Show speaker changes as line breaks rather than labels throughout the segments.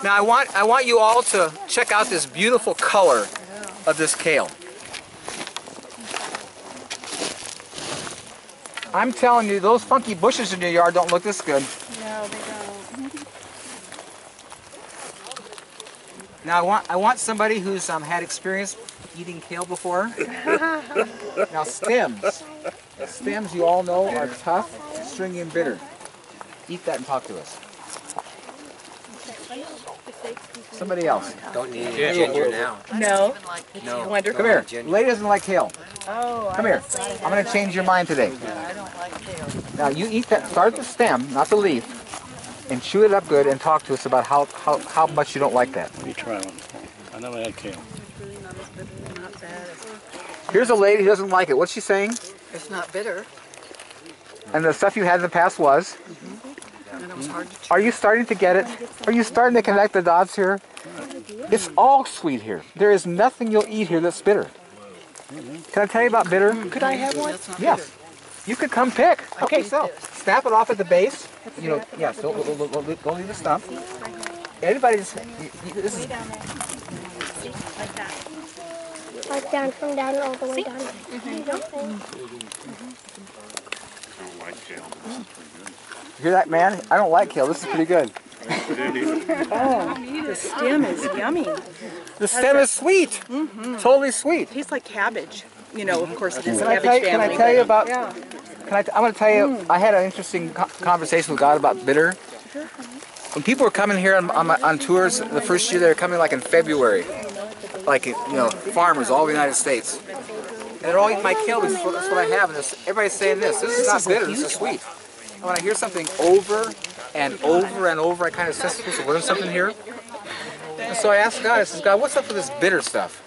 Now I want you all to check out this beautiful color of this kale. I'm telling you, those funky bushes in your yard don't look this good.
No, they don't.
Now I want somebody who's had experience eating kale before. Now stems you all know are tough, stringy, and bitter. Eat that and talk to us. Somebody else.
Don't need any ginger now.
No.
No.
Come here. Lady doesn't like kale.
Oh,
Come here. I'm going to change your mind today.
I don't like kale.
Now you eat that. Start at the stem, not the leaf, and chew it up good and talk to us about how much you don't like that.
Let me try one. I never had kale.
Here's a lady who doesn't like it. What's she saying?
It's not bitter.
And the stuff you had in the past was?
And it was hard to chew.
Are you starting to get it? Are you starting to connect the dots here? It's all sweet here. There is nothing you'll eat here that's bitter. Can I tell you about bitter?
Could I have one?
Yes. You could come pick. Okay, so snap it off at the base. You know, yes. Don't leave the stump. Everybody just. This is.
Like that. Like down, from down all the way down.
You hear that, man? I don't like kale. This is pretty good.
Oh, the stem is yummy.
The stem is sweet. Totally sweet.
Tastes like cabbage. You know, of course, it is a
Can I
cabbage
tell
family.
you about?
Yeah.
I'm going to tell you. I had an interesting conversation with God about bitter. When people were coming here on tours, the first year they were coming like in February, like farmers all over the United States, and they're all eating my kale because that's what I have. And everybody's saying this is not bitter. This is sweet. And when I hear something over and over and over, I kind of sense supposed to learn something here. And so I asked God. I says, God, what's up with this bitter stuff?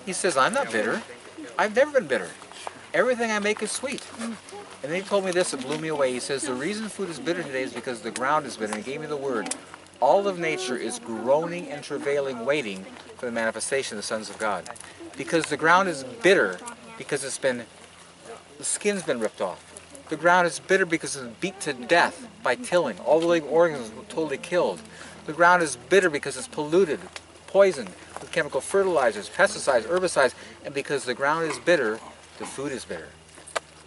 He says, I'm not bitter. I've never been bitter. Everything I make is sweet. And then he told me this, it blew me away. He says, the reason food is bitter today is because the ground is bitter. And he gave me the word. All of nature is groaning and travailing, waiting for the manifestation of the sons of God. Because the ground is bitter because the skin's been ripped off. The ground is bitter because it's beat to death by tilling. All the living organisms were totally killed. The ground is bitter because it's polluted, poisoned with chemical fertilizers, pesticides, herbicides. And because the ground is bitter, the food is bitter.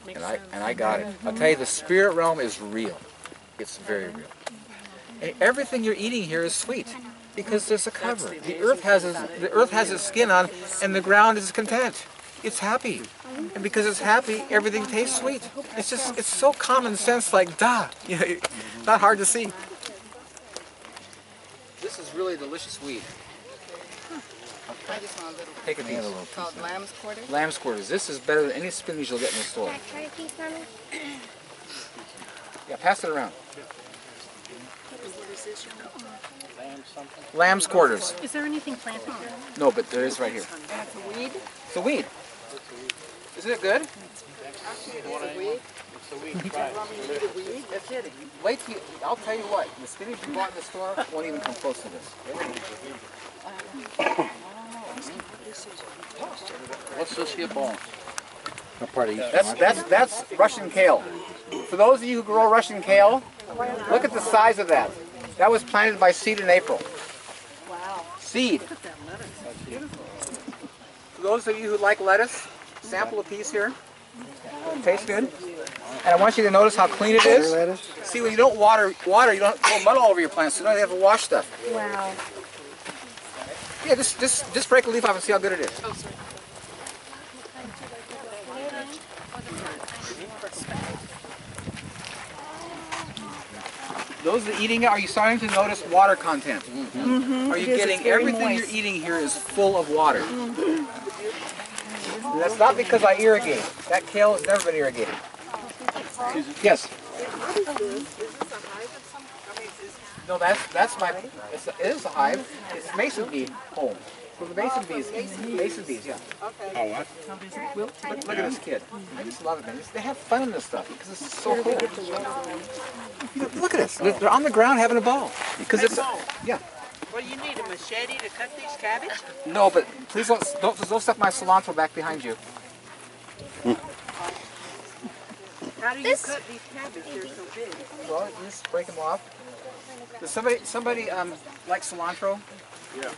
And I got it. I'll tell you, the spirit realm is real. It's very real. And everything you're eating here is sweet because there's a cover. The earth has its skin on, and the ground is content. It's happy. And because it's happy, everything tastes sweet. It's so common sense, like duh. Not hard to see. This is really delicious weed.
I just want a little.
Take a piece.
Called lamb's quarters.
Lamb's quarters. This is better than any spinach you'll get in the store.
Can I try a piece, Mommy?
Yeah, pass it around.
What is this?
Lamb's quarters.
Is there anything planted here?
No, but there is right here.
And it's a weed?
It's a weed. Isn't it good?
It's a weed? That's it.
Wait till I'll tell you what. The spinach you bought in the store won't even come close to this.
What's this here ball?
What part of that's Russian kale. For those of you who grow Russian kale, look at the size of that. That was planted by seed in April.
Wow.
Seed. For those of you who like lettuce, sample a piece here. Tastes good. And I want you to notice how clean it is. See, when you don't water, you don't go mud all over your plants, so you don't have to wash stuff.
Wow.
Yeah, just break a leaf off and see how good it is. Those that are eating it, are you starting to notice water content? Mm-hmm. Are you getting everything you're eating here is full of water? Mm-hmm. And that's not because I irrigate. That kale has never been irrigated. Yes. No, that's my. It is a hive. It's mason bee home. For the mason bees. Mason bees, yeah.
Oh, what?
Look at this kid. I just love it, man. They have fun in this stuff because it's so cool. Look at this. They're on the ground having a ball because it's yeah.
Well, you need a machete to cut these cabbage?
No, but please don't stuff my cilantro back behind you.
How do you cut these cabbage? They're so big.
Well, you just break them off. Does somebody like cilantro?
Yeah.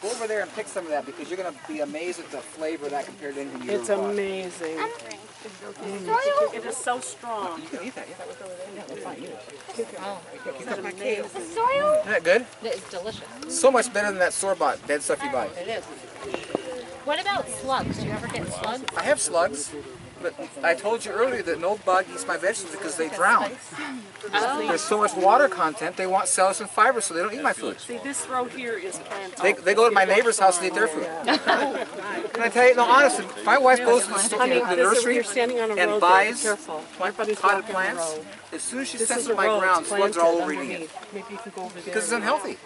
Go over there and pick some of that because you're going to be amazed at the flavor of that compared to anything you
It's
ever bought.
amazing.
Soil.
It is so strong.
You can eat that. Yeah, that was over there. Yeah, that's fine. Eat it.
Oh,
It's amazing.
Soil.
Isn't that good?
it's delicious.
So much better than that store-bought dead stuff you buy.
It is. What about slugs? Do you ever get slugs?
I have slugs, but I told you earlier that no bug eats my vegetables because they drown. There's so much water content, they want cellulose and fiber, so they don't eat my food.
See, this row here is planted.
They go to my neighbor's house and eat their food. Can I tell you, no, honestly, my wife goes to the nursery
You're standing on a road
and
there. Be
buys
careful. Everybody's
potted
walking on the
plants.
road.
As soon as she
This
sets
is
it
a
in my
road
ground, slugs are all over eating it.
underneath. Maybe you can go over there.
Because it's unhealthy.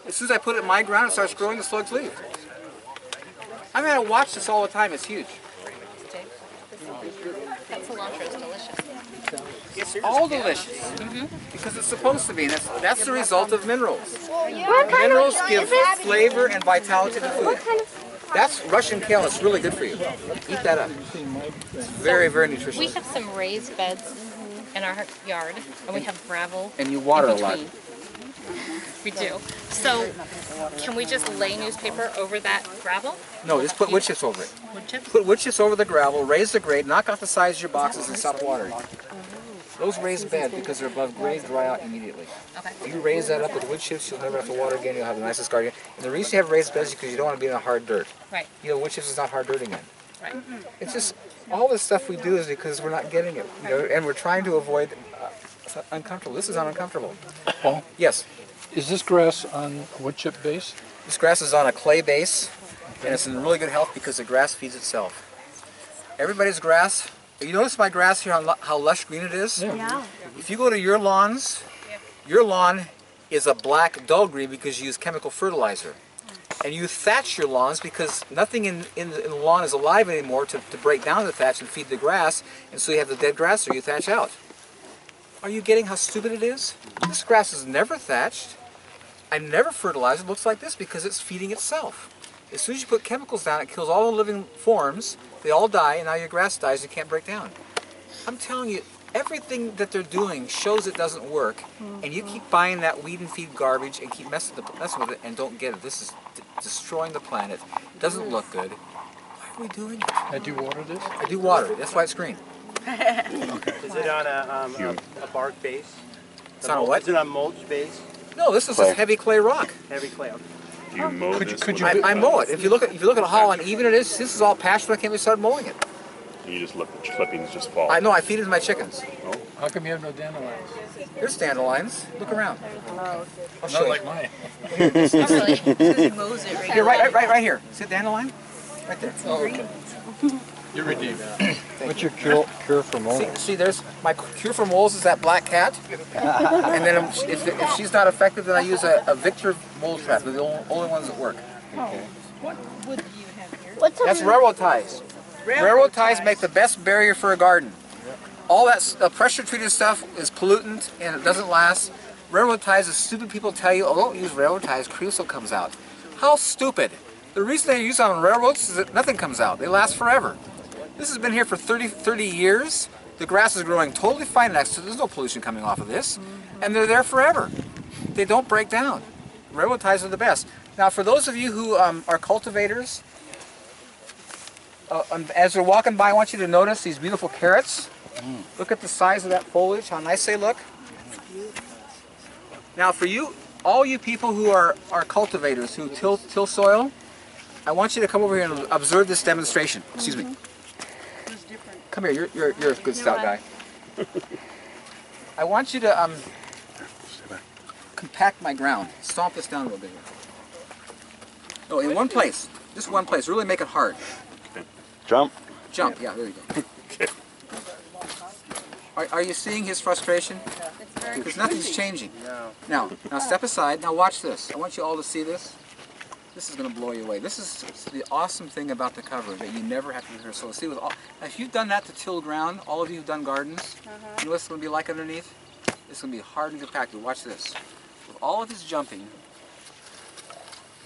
As soon as I put it in my ground, it starts growing, the slugs leave. I mean, I watch this all the time, it's huge.
That cilantro is delicious.
It's all delicious. Because it's supposed to be, and that's the result of minerals.
What kind
Minerals
of
give
is it?
flavor and vitality to the food.
What kind of?
That's Russian kale, it's really good for you. Eat that up. It's very, very
We
nutritious.
have some raised beds in our yard, and we have gravel
And you water a
in
lot.
between. We do. So, can we just lay newspaper over that gravel?
No, just put wood chips over it.
Wood chips?
Put wood chips over the gravel, raise the grade, knock off the size of your boxes and stop watering. Those raised beds, because they're above grade, dry out immediately.
Okay.
If you raise that up with wood chips, you'll never have to water again, you'll have the nicest garden. And the reason you have raised beds is because you don't want to be in a hard dirt.
Right.
You know, wood chips is not hard dirt again.
Right.
It's just, all this stuff we do is because we're not getting it. You know, and we're trying to avoid uncomfortable. This is uncomfortable.
Paul,
Yes,
is this grass on a wood chip base?
this grass is on a clay base, and it's in really good health because the grass feeds itself. Everybody's grass, you notice my grass here, how lush green it is?
Yeah.
If you go to your lawns, your lawn is a black dull green because you use chemical fertilizer. And you thatch your lawns because nothing in the lawn is alive anymore to break down the thatch and feed the grass, and so you have the dead grass or you thatch out. Are you getting how stupid it is? This grass is never thatched. I never fertilized it. It looks like this because it's feeding itself. As soon as you put chemicals down, it kills all the living forms. They all die, and now your grass dies and can't break down. I'm telling you, everything that they're doing shows it doesn't work, and you keep buying that weed and feed garbage and keep messing with it and don't get it. This is destroying the planet. It doesn't look good. Why are we doing it?
I do water this?
I do water. That's why it's green.
Is it on a bark base?
It's on a what?
Is it on mulch base?
No, this is just heavy clay rock.
Heavy clay. Okay.
Do you mow
Could
this
you
one?
I mow it. If you look at how uneven it is, this is all patched when I came and started mowing it.
You just let the clippings just fall.
I know. I feed it to my chickens.
How come you have no dandelions?
Here's dandelions. Look around. I'll show
Not
you.
like mine.
Oh, really?
Here, right here. See the dandelion? Right there.
Oh, okay. You're redeemed. What's your cure for mold?
See, there's my cure for moles is that black cat. And then if she's not effective, then I use a Victor mold trap. They're the only ones that work.
What wood do you have here?
What's a
That's railroad ties. Railroad ties make the best barrier for a garden. All that pressure treated stuff is pollutant and it doesn't last. Railroad ties, the stupid people tell you, oh, don't use railroad ties, creosote comes out. How stupid. The reason they use them on railroads is that nothing comes out. They last forever. This has been here for 30 years. The grass is growing totally fine next to it. There's no pollution coming off of this. And they're there forever. They don't break down. Railroad ties are the best. Now for those of you who are cultivators, as we're walking by, I want you to notice these beautiful carrots. Look at the size of that foliage, how nice they look. Now for you, all you people who are cultivators, who till soil, I want you to come over here and observe this demonstration. Excuse me. Come here, you're a good stout guy. I want you to compact my ground. Stomp this down a little bit here. No, in one place. Just one place. Really make it hard.
Jump.
Jump. Yeah, there you go. Are you seeing his frustration? Because nothing's changing. Now step aside. Now watch this. I want you all to see this. This is going to blow you away. This is the awesome thing about the cover, that you never have to rehearse. So see, now, if you've done that to till ground, all of you who've done gardens, you know what it's going to be like underneath? It's going to be hard and compacted. Watch this. With all of his jumping,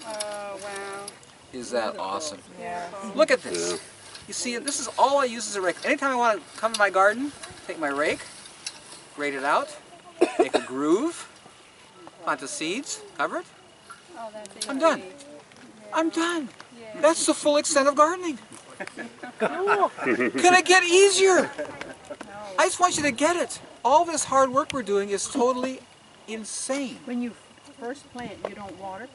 Oh, wow.
is that awesome?
Yeah.
Look at this. You see, this is all I use as a rake. Anytime I want to come to my garden, take my rake, grate it out, make a groove, plant the seeds, cover it. I'm done. I'm done. That's the full extent of gardening. Can it get easier? I just want you to get it. All this hard work we're doing is totally insane.
When you first plant, you don't water?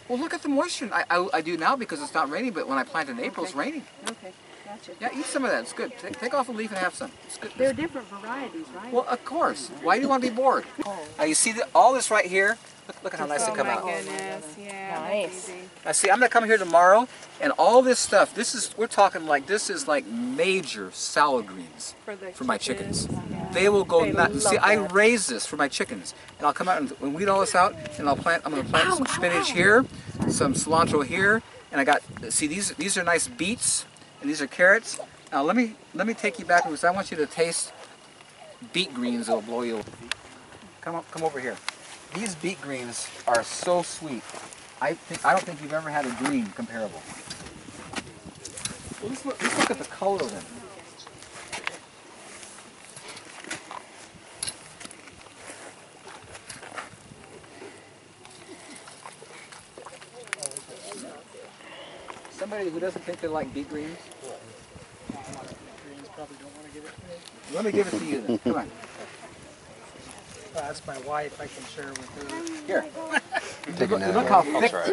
Well, look at the moisture. I do now because it's not raining, but when I plant in April, it's raining.
Okay, gotcha.
Yeah, eat some of that. It's good. Take off a leaf and have some. It's good.
There are different varieties, right?
Well, of course. Why do you want to be bored? Now, you see all this right here? Look at how nice it come out.
Goodness, yeah.
Nice.
Now, see, I'm going to come here tomorrow, and all this stuff, we're talking like, this is like major salad greens for my chickens. They will go nuts. See, I raise this for my chickens, and I'll come out and weed all this out, and I'm going to plant some spinach here, some cilantro here, and I got, see, these are nice beets, and these are carrots. Now, let me take you back, because I want you to taste beet greens that'll blow you. Come over here. These beet greens are so sweet. I don't think you've ever had a green comparable. Well, let's look at the color of them. Somebody who doesn't think they like beet greens? Let me give it to you then. Come on.
That's my wife. I can share with her.
Here.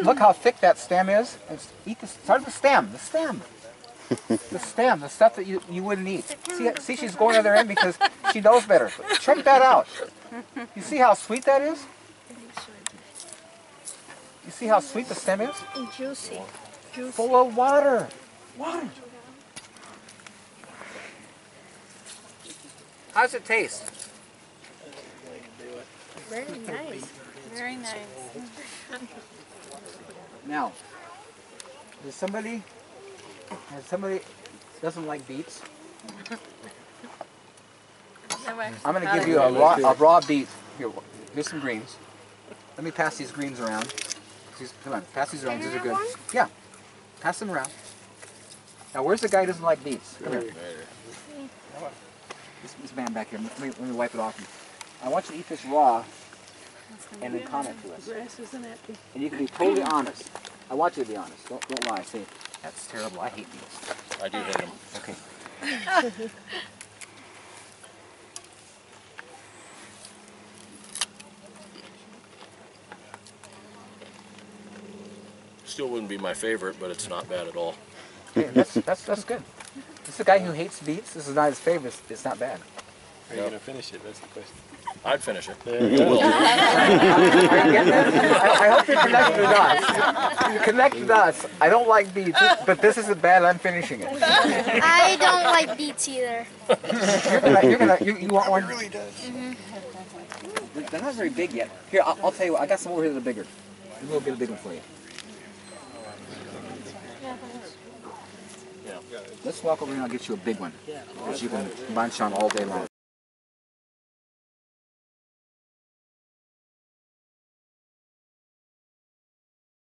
Look how thick that stem is. Start with the stem. The stem. The stem. The stuff that you wouldn't eat. See, she's going to the other end because she knows better. Check that out. You see how sweet that is? You see how sweet the stem is?
And juicy.
Full of water. Water. How does it taste?
Very nice.
Very nice.
Now, somebody doesn't like beets? I'm going to give you a raw beet. Here's some greens. Let me pass these greens around. Come on, pass these around. These are good. Yeah, pass them around. Now, where's the guy who doesn't like beets? Come here. This man back here. Let me wipe it off. I want you to eat this raw and then comment to us.
Grass isn't empty.
And you can be totally honest. I want you to be honest. Don't lie. Say, that's terrible. I hate beets.
I do hate them.
Okay.
Still wouldn't be my favorite, but it's not bad at all.
Okay, that's good. This is a guy who hates beets. This is not his favorite. It's not bad.
Are you going to finish it? That's the question.
I'd finish it.
I hope you're connected to us. You're connected to us. I don't like beets, but this isn't bad. I'm finishing it.
I don't like beets either.
You want one? It really does. They're not very big yet. Here, I'll tell you what. I got some over here that are bigger. We'll get a big one for you. Let's walk over here and I'll get you a big one that you can munch on all day long.